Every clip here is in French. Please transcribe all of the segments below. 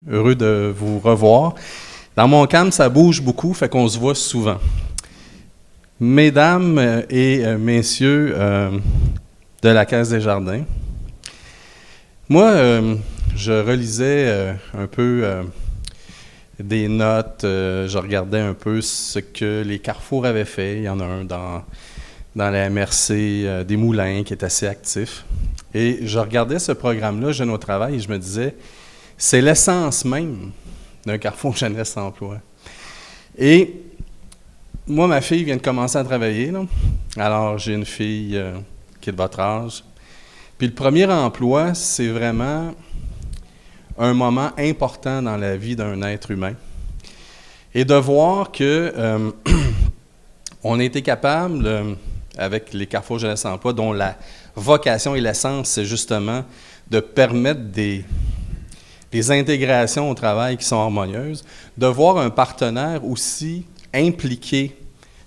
Heureux de vous revoir. Dans mon camp, ça bouge beaucoup, fait qu'on se voit souvent. Mesdames et messieurs de la Caisse des Jardins, moi, je relisais un peu des notes, je regardais un peu ce que les Carrefour avaient fait. Il y en a un dans la MRC des Moulins qui est assez actif. Et je regardais ce programme-là, Jeunes au travail, et je me disais, c'est l'essence même d'un Carrefour Jeunesse Emploi. Et moi, ma fille vient de commencer à travailler, là. Alors, j'ai une fille qui est de votre âge. Puis le premier emploi, c'est vraiment un moment important dans la vie d'un être humain. Et de voir que on a été capable, avec les Carrefour Jeunesse Emploi, dont la vocation et l'essence, c'est justement de permettre des intégrations au travail qui sont harmonieuses, de voir un partenaire aussi impliqué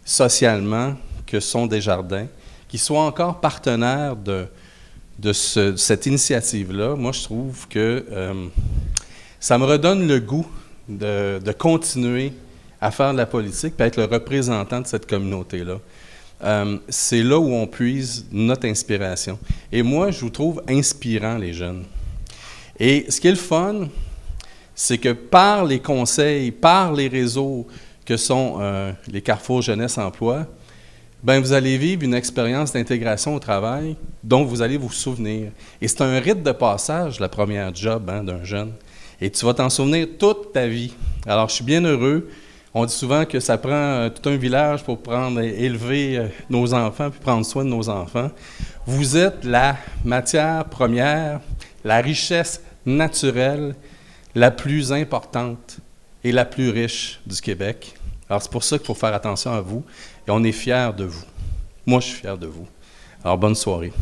socialement que sont Desjardins, qui soit encore partenaire de cette initiative-là. Moi, je trouve que ça me redonne le goût de continuer à faire de la politique et être le représentant de cette communauté-là. C'est là où on puise notre inspiration. Et moi, je vous trouve inspirant, les jeunes. Et ce qui est le fun, c'est que par les conseils, par les réseaux que sont les Carrefour Jeunesse Emploi, ben vous allez vivre une expérience d'intégration au travail dont vous allez vous souvenir. Et c'est un rite de passage, la première job d'un jeune. Et tu vas t'en souvenir toute ta vie. Alors, je suis bien heureux. On dit souvent que ça prend tout un village pour élever nos enfants puis prendre soin de nos enfants. Vous êtes la matière première, la richesse naturelle la plus importante et la plus riche du Québec. Alors, c'est pour ça qu'il faut faire attention à vous et on est fiers de vous. Moi, je suis fier de vous. Alors, bonne soirée.